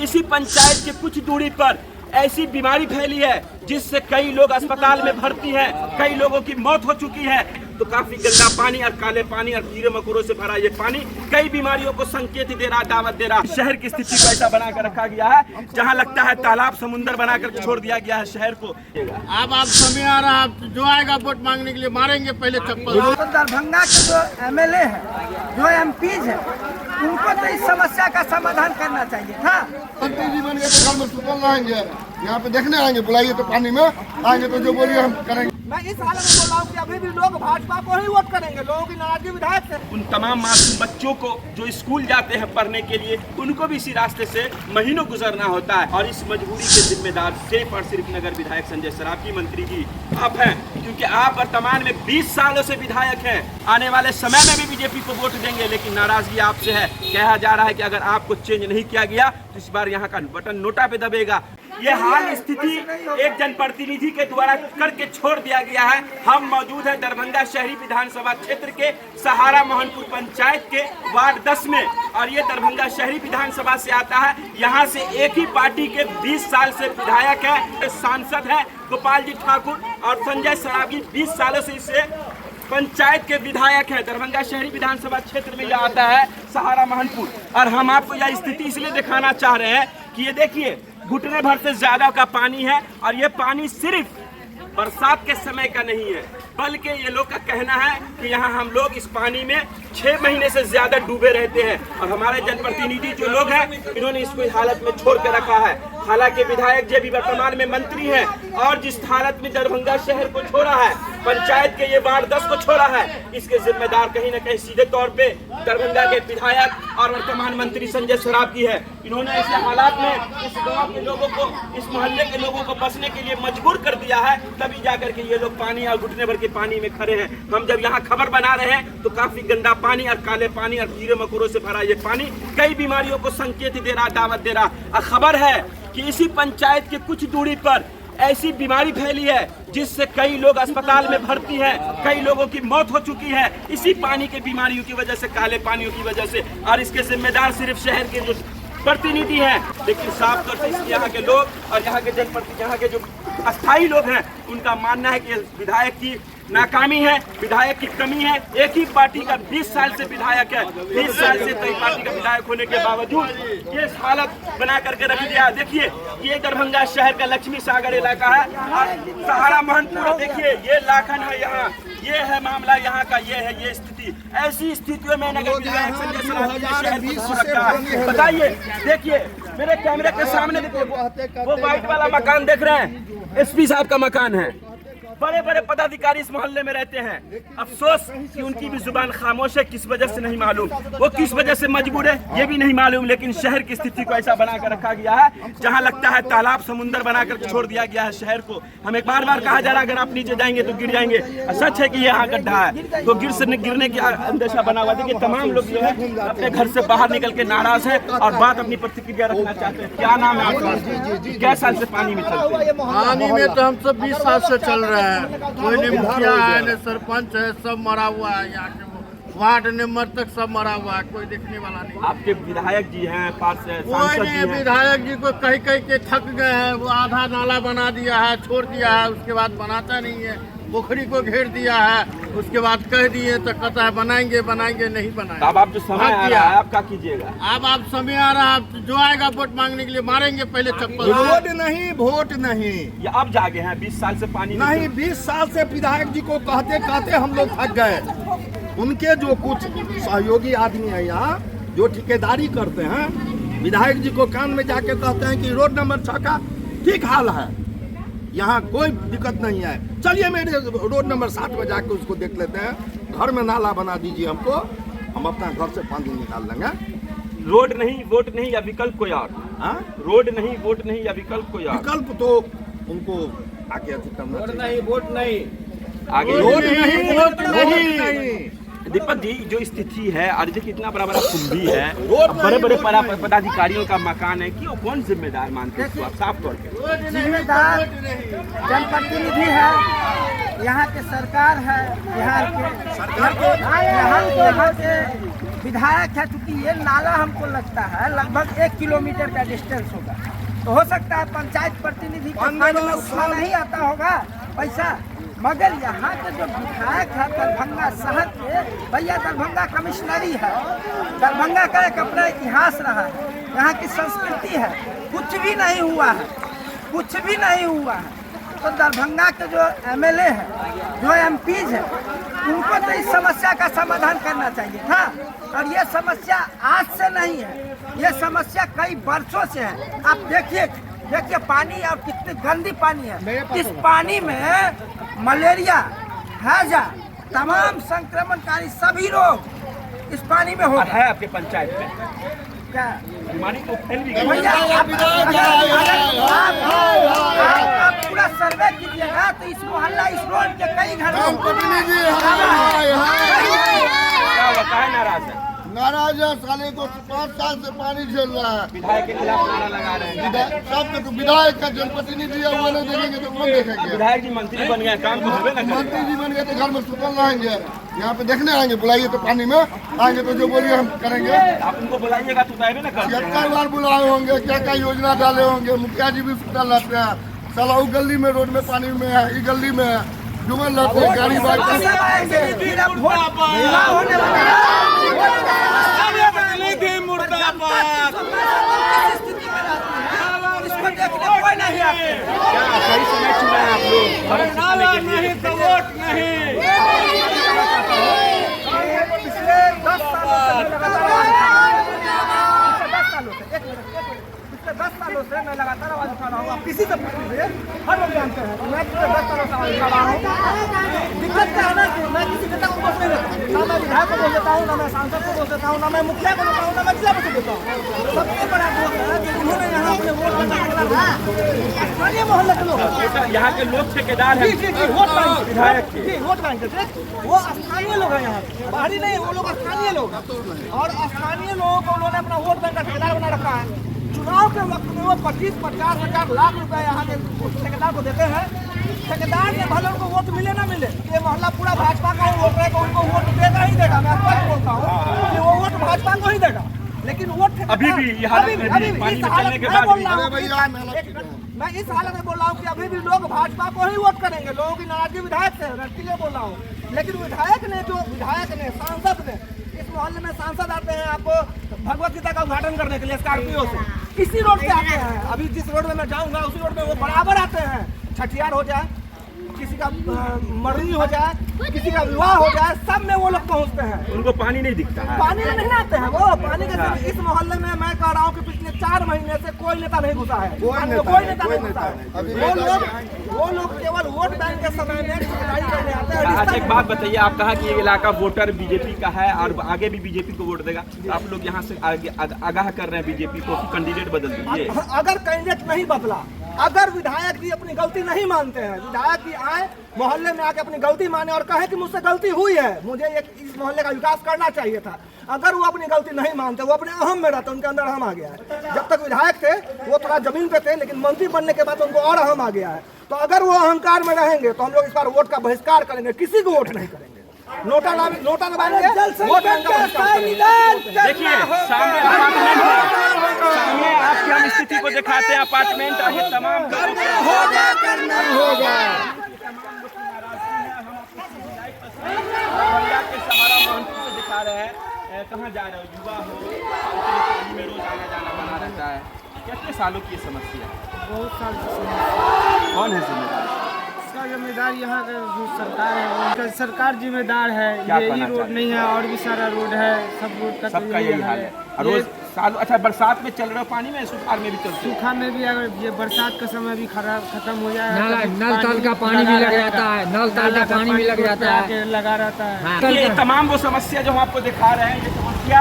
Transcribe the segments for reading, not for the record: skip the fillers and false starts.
इसी पंचायत के कुछ दूरी पर ऐसी बीमारी फैली है जिससे कई लोग अस्पताल में भर्ती हैं, कई लोगों की मौत हो चुकी है। तो काफी गंदा पानी और काले पानी और कीड़े मकोड़ों से भरा ये पानी कई बीमारियों को संकेत दे रहा, दावत दे रहा। शहर की स्थिति को ऐसा बनाकर रखा गया है जहां लगता है तालाब समुंदर बनाकर छोड़ दिया गया है शहर को। अब आप समय आ रहा है, जो आएगा वोट मांगने के लिए मारेंगे पहले चप्पल। तो दरभंगा के जो एमएलए है, जो एमपीज है, उनको तो इस समस्या का समाधान करना चाहिए था। मंत्री जी बन गए तो घर में सुतल रहेंगे, यहाँ पे देखने आएंगे, बुलाइए तो पानी में आएंगे तो जो बोलिए हम करेंगे। मैं इस हालत में बोल रहा हूँ कि अभी भी लोग भाजपा को ही वोट करेंगे, लोगों की नाराजगी विधायक से। उन तमाम मासूम बच्चों को जो स्कूल जाते हैं पढ़ने के लिए, उनको भी इसी रास्ते से महीनों गुजरना होता है और इस मजबूरी के जिम्मेदार सिर्फ और सिर्फ नगर विधायक संजय सरावगी मंत्री जी आप हैं, क्योंकि आप वर्तमान में 20 सालों से विधायक हैं। आने वाले समय में भी बीजेपी को वोट देंगे, लेकिन नाराजगी आपसे है। कहा जा रहा है कि अगर आपको चेंज नहीं किया गया तो इस बार यहाँ का बटन नोटा पे दबेगा। ये हाल स्थिति एक जनप्रतिनिधि के द्वारा करके छोड़ दिया गया है। हम मौजूद हैं दरभंगा शहरी विधानसभा क्षेत्र के सहारा मोहनपुर पंचायत के वार्ड 10 में और ये दरभंगा शहरी विधानसभा से आता है। यहाँ से एक ही पार्टी के 20 साल से विधायक है, सांसद है गोपाल जी ठाकुर और संजय सरावगी 20 सालों से इसे पंचायत के विधायक है। दरभंगा शहरी विधानसभा क्षेत्र में यह आता है सहारा मोहनपुर और हम आपको यह स्थिति इसलिए दिखाना चाह रहे हैं कि ये देखिए घुटने भर से ज्यादा का पानी है और ये पानी सिर्फ बरसात के समय का नहीं है, बल्कि ये लोग का कहना है कि यहाँ हम लोग इस पानी में 6 महीने से ज्यादा डूबे रहते हैं और हमारे जनप्रतिनिधि जो लोग हैं इन्होंने इसको इस हालत में छोड़ के रखा है। हालांकि विधायक जी भी वर्तमान में मंत्री हैं और जिस हालत में दरभंगा शहर को छोड़ा है, पंचायत के ये वार्ड 10 को छोड़ा है, इसके जिम्मेदार कहीं न कहीं सीधे तौर पे दरभंगा के विधायक और वर्तमान मंत्री संजय सरावगी है। इन्होंने ऐसे हालात में इस गांव के लोगों को, इस मोहल्ले के लोगों को बसने के लिए मजबूर कर दिया है, तभी जाकर के ये लोग पानी और घुटने भर के पानी में खड़े हैं। हम जब यहाँ खबर बना रहे हैं तो काफी गंदा पानी और काले पानी और कीड़े मकोड़ों से भरा ये पानी कई बीमारियों को संकेत दे रहा, दावत दे रहा। और खबर है कि इसी पंचायत के कुछ दूरी पर ऐसी बीमारी फैली है जिससे कई लोग अस्पताल में भर्ती हैं, कई लोगों की मौत हो चुकी है इसी पानी के बीमारियों की वजह से, काले पानियों की वजह से। और इसके जिम्मेदार सिर्फ शहर के जो प्रतिनिधि हैं, लेकिन साफ तौर से यहाँ के लोग और यहाँ के जनप्रतिनिधि, यहाँ के जो अस्थायी लोग हैं, उनका मानना है कि विधायक की नाकामी है, विधायक की कमी है। एक ही पार्टी का 20 साल से विधायक है, 20 साल से कई पार्टी का विधायक होने के बावजूद ये हालत बना करके रख दिया। देखिए ये दरभंगा शहर का लक्ष्मी सागर इलाका है और सहारा मोहनपुर देखिए ये लाखन है, यहाँ ये है मामला, यहाँ का ये है ये स्थिति। ऐसी स्थितियों में नगर विधायक संजय सरावगी शहर को छोड़ रखा है। बताइए, देखिए मेरे कैमरे के सामने देखिए वो व्हाइट वाला मकान देख रहे हैं, एसपी साहब का मकान है। बड़े बड़े पदाधिकारी इस मोहल्ले में रहते हैं। अफसोस कि उनकी भी जुबान खामोश है, किस वजह से नहीं मालूम, वो किस वजह से मजबूर है ये भी नहीं मालूम। लेकिन शहर की स्थिति को ऐसा बनाकर रखा गया है जहां लगता है तालाब समुंदर बनाकर छोड़ दिया गया है शहर को। हमें बार बार कहा जा रहा है अगर आप नीचे जाएंगे तो गिर जाएंगे। सच है कि यहाँ गड्ढा है तो गिरने की अंदेशा बना हुआ। देखिए तमाम लोग जो है अपने घर से बाहर निकल के नाराज है और बात अपनी प्रतिक्रिया रखना चाहते हैं। क्या नाम है आपका? क्या साल से पानी में चलते हैं? पानी में तो हम सब 20 साल से चल रहे हैं। कोई नहीं मुखिया है न सरपंच है, सब मरा हुआ है। यहाँ के वार्ड नंबर तक सब मरा हुआ है, कोई देखने वाला नहीं। आपके विधायक जी हैं, पास कोई नहीं, विधायक जी को कहीं के थक गए हैं। वो आधा नाला बना दिया है, छोड़ दिया है, उसके बाद बनाता नहीं है। पोखरी को घेर दिया है, उसके बाद कह दिए तो कहता है बनाएंगे बनाएंगे, नहीं बनाएंगे। अब आप जो समय आ रहा है आप क्या कीजिएगा? अब आप समय आ रहा है, जो आएगा वोट मांगने के लिए मारेंगे पहले चप्पल। वोट नहीं, वोट नहीं। ये अब जागे हैं 20 साल से पानी नहीं, 20 साल से विधायक जी को कहते कहते हम लोग थक गए। उनके जो कुछ सहयोगी आदमी है यहाँ जो ठेकेदारी करते हैं, विधायक जी को कान में जाके कहते हैं कि रोड नंबर 6 का ठीक हाल है, यहाँ कोई दिक्कत नहीं है, चलिए मेरे रोड नंबर 7 में जाके उसको देख लेते हैं, घर में नाला बना दीजिए हमको, हम अपना घर से पानी निकाल लेंगे। रोड नहीं, वोट नहीं या विकल्प कोई और? रोड नहीं, वोट नहीं या विकल्प कोई और? विकल्प तो उनको आगे अधिक करना चाहिए। वोट नहीं, आगे रोड नहीं, वोट नहीं। दीपक जी जो स्थिति है और देखिए इतना बड़ा बड़ा कुंभी है, बड़े बड़े पदाधिकारियों का मकान है कि वो कौन जिम्मेदार मानते हैं इसको? आप साफ तौर पे जिम्मेदार जनप्रतिनिधि है, यहाँ के सरकार है, बिहार के यहाँ के विधायक है, चूंकि ये नाला हमको लगता है लगभग 1 किलोमीटर का डिस्टेंस होगा, तो हो सकता है पंचायत प्रतिनिधि के फंड में उतना नहीं आता होगा पैसा, मगर यहाँ के जो विधायक है दरभंगा शहर के, भैया दरभंगा कमिश्नरी है, दरभंगा का एक अपना इतिहास रहा है, यहाँ की संस्कृति है, कुछ भी नहीं हुआ है, कुछ भी नहीं हुआ है। तो दरभंगा के जो एमएलए है, जो एमपीज है, उनको तो इस समस्या का समाधान करना चाहिए था। और ये समस्या आज से नहीं है, ये समस्या कई वर्षों से है। आप देखिए पानी और कितनी गंदी पानी है। इस पानी में मलेरिया, हैजा, तमाम संक्रमणकारी सभी रोग इस पानी में होगा। है आपके पंचायत में क्या बीमारी तो फैल भी गई। भैया आप पूरा सर्वे कीजिएगा तो इस मोहल्ला, इस रोड के कई घर क्या होता है? नाराज है, नाराज है, साले को 5 साल से पानी झेल रहा है। विधायक के खिलाफ नारा लगा रहे हैं। सबके तो विधायक का जनप्रतिनिधि है, वो नहीं देखेंगे तो कौन देखेंगे? विधायक जी मंत्री बन गए, काम तो होबे ना करे। मंत्री जी बन गए तो घर में सुतल रहेंगे, यहाँ पे देखने आएंगे, बुलाइए तो पानी में आएंगे तो जो बोलिए हम करेंगे। आप उनको बुलाइएगा तो आएंगे ना करते हैं। 76 बार बुलाए होंगे, क्या क्या योजना डाले होंगे, मुखिया जी भी सुतल रहते हैं। साला वो गली में रोड में पानी में है, ये गली में है, डूबल रहते हैं, गाड़ी बाइक इसको देखने कोई नहीं आते। क्या सही समय चुना है आप लोग? नहीं तो वोट नहीं। पिछले 10 सालों से मैं लगातार आवाज उठा रहा हूँ। आप किसी से पूछ लीजिए, हर लोग जानते हैं। मैं पिछले 10 सालों से आवाज उठा रहा हूँ। दिक्कत क्या है ना कि मैं किसी नेता को दोष नहीं देता, ना मैं विधायक को दोष देता हूँ, ना मैं सांसद को दोष देता हूँ, ना मैं मुखिया को देता हूँ, ना मैं जिला को देता हूँ। सबसे बड़ा दोष है कि उन्होंने यहाँ अपने वोट स्थानीय मोहल्ले के लोग, यहाँ के लोग ठेकेदार हैं। जी वोट पाएंगे विधायक के। जी वोट पाएंगे, वो स्थानीय लोग हैं, यहाँ बाहरी नहीं, वो लोग स्थानीय लोग। और स्थानीय लोगों को उन्होंने अपना वोट बैंक का ठेकेदार बना रखा है। चुनाव के वक्त में वो 25-50 हजार लाख रुपए यहाँ के ठेकेदार को देते हैं। ठेकेदार ने भले उनको वोट मिले ना मिले, ये मोहल्ला पूरा भाजपा का वोट रहेगा, उनको वोट देगा ही देगा। मैं आपको बोलता हूँ कि वो वोट भाजपा को ही देगा, लेकिन वोट अभी भी ये हालत में भी पानी में चलने के बाद भी। मैं इस हालत में बोल रहा हूँ कि अभी भी लोग भाजपा को ही वोट करेंगे। लोगों की नाराजगी विधायक से है, इसलिए बोल रहा हूँ। लेकिन विधायक ने सांसद ने, इस मोहल्ले में सांसद आते हैं आपको भगवत गीता का उद्घाटन करने के लिए स्कॉर्पियो से, इसी रोड से आते हैं। अभी जिस रोड में मैं जाऊंगा उसी रोड में वो बराबर आते हैं। छठियार हो जाए, किसी का मरनी हो जाए, किसी का विवाह हो जाए, सब में वो लोग पहुंचते हैं। उनको पानी नहीं दिखता है। पानी में नहीं आते हैं वो। पानी के इस मोहल्ले में मैं कह रहा हूँ कि पिछले 4 महीने से कोई नेता नहीं घुसा है, कोई नेता नहीं घुसा है। वो लोग केवल वोट बैंक के समय में ठेकेदारी करने आते हैं। अच्छा एक बात बताइए, आप कहा कि ये इलाका वोटर बीजेपी का है और आगे भी बीजेपी को वोट देगा। आप लोग यहाँ से आगाह कर रहे हैं बीजेपी को कि कैंडिडेट बदल दीजिए। अगर कैंडिडेट नहीं बदला, अगर विधायक जी अपनी गलती नहीं मानते हैं, विधायक जी आए मोहल्ले में आके अपनी गलती माने और कहे कि मुझसे गलती हुई है, मुझे इस मोहल्ले का विकास करना चाहिए था। अगर वो अपनी गलती नहीं मानते, वो अपने अहम में रहते, उनके अंदर अहम आ गया है। जब तक विधायक थे वो थोड़ा जमीन पे थे, लेकिन मंत्री बनने के बाद उनको और अहम आ गया है। तो अगर वो अहंकार में रहेंगे तो हम लोग इस बार वोट का बहिष्कार करेंगे, किसी को वोट नहीं करेंगे। नोटा दबाएंगे, वोट बैंक का बहिष्कार करेंगे। देखिए सामने अपार्टमेंट है, सामने आपकी हम स्थिति को दिखाते हैं। अपार्टमेंट और ये तमाम करना होगा। के सहारा मोहनपुर से दिखा रहे हैं। कहाँ जा रहे हो, युवा हो, पानी में रोज आना जाना बना रहता है। कितने सालों की ये समस्या है? बहुत साल से समस्या। कौन है जिम्मेदार? इसका जिम्मेदार यहाँ का जो सरकार है, उनका सरकार जिम्मेदार है। क्या यही करना रोड चाहिए? नहीं है, और भी सारा रोड है, सब रोड का सबका यही हाल है। और रोज साल अच्छा बरसात में चल रहे हो पानी में, सुखाड़ में भी चलते हो? सूखा में भी, अगर ये बरसात का समय भी खत्म हो जाए, नल ताल का पानी भी लग जाता है, नल ताल का पानी भी लग जाता है, लगा रहता है। ये तमाम वो समस्या जो हम आपको दिखा रहे हैं, ये समस्या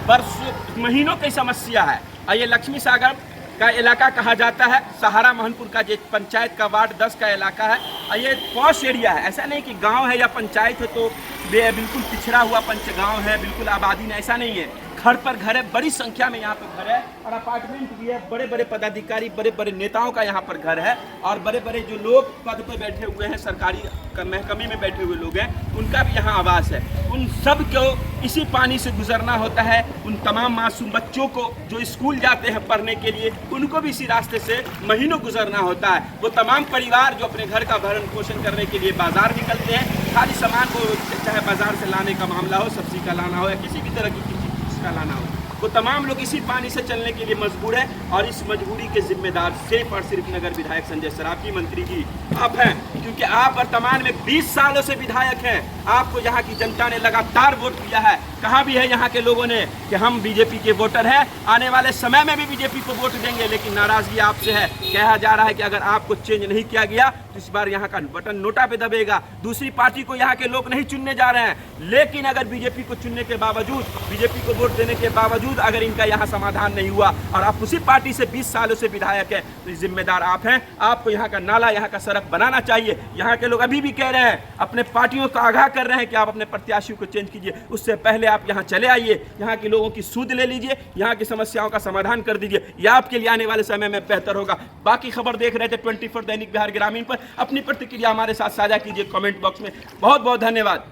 वर्षों महीनों की समस्या है। और ये लक्ष्मी सागर का इलाका कहा जाता है। सहारा महनपुर का जो पंचायत का वार्ड 10 का इलाका है। और ये पॉश एरिया है, ऐसा नहीं कि गांव है या पंचायत है तो बिल्कुल पिछड़ा हुआ पंच गांव है, बिल्कुल आबादी नहीं, ऐसा नहीं है। घर पर घर है, बड़ी संख्या में यहाँ पर घर है और अपार्टमेंट भी है। बड़े बड़े पदाधिकारी, बड़े बड़े नेताओं का यहाँ पर घर है और बड़े बड़े जो लोग पद पर बैठे हुए हैं, सरकारी महकमे में बैठे हुए लोग हैं, उनका भी यहाँ आवास है। उन सब को इसी पानी से गुजरना होता है। उन तमाम मासूम बच्चों को जो स्कूल जाते हैं पढ़ने के लिए, उनको भी इसी रास्ते से महीनों गुजरना होता है। वो तमाम परिवार जो अपने घर का भरण पोषण करने के लिए बाजार निकलते हैं, सारी सामान को चाहे बाजार से लाने का मामला हो, सब्जी का लाना हो या किसी भी तरह की चीज़ का लाना हो, वो तमाम लोग इसी पानी से चलने के लिए मजबूर है। और इस मजबूरी के जिम्मेदार सिर्फ और सिर्फ नगर विधायक संजय सरावगी मंत्री जी आप हैं, क्योंकि आप वर्तमान में 20 सालों से विधायक हैं। आपको यहाँ की जनता ने लगातार वोट दिया है। कहा भी है यहाँ के लोगों ने कि हम बीजेपी के वोटर हैं, आने वाले समय में भी बीजेपी को वोट देंगे, लेकिन नाराजगी आपसे है। कहा जा रहा है कि अगर आपको चेंज नहीं किया गया तो इस बार यहाँ का बटन नोटा पे दबेगा। दूसरी पार्टी को यहाँ के लोग नहीं चुनने जा रहे हैं, लेकिन अगर बीजेपी को चुनने के बावजूद, बीजेपी को वोट देने के बावजूद अगर इनका यहाँ समाधान नहीं हुआ और आप उसी पार्टी से 20 सालों से विधायक है, तो जिम्मेदार आप हैं। आपको यहाँ का नाला, यहाँ का सड़क बनाना चाहिए। यहाँ के लोग अभी भी कह रहे हैं, अपने पार्टियों को आगाह कर रहे हैं कि आप अपने प्रत्याशियों को चेंज कीजिए। उससे पहले आप यहाँ चले आइए, यहाँ के लोगों की सुध ले लीजिए, यहाँ की समस्याओं का समाधान कर दीजिए। यह आपके लिए आने वाले समय में बेहतर होगा। बाकी खबर देख रहे थे 24 दैनिक बिहार ग्रामीण पर। अपनी प्रतिक्रिया हमारे साथ साझा कीजिए कमेंट बॉक्स में। बहुत बहुत धन्यवाद।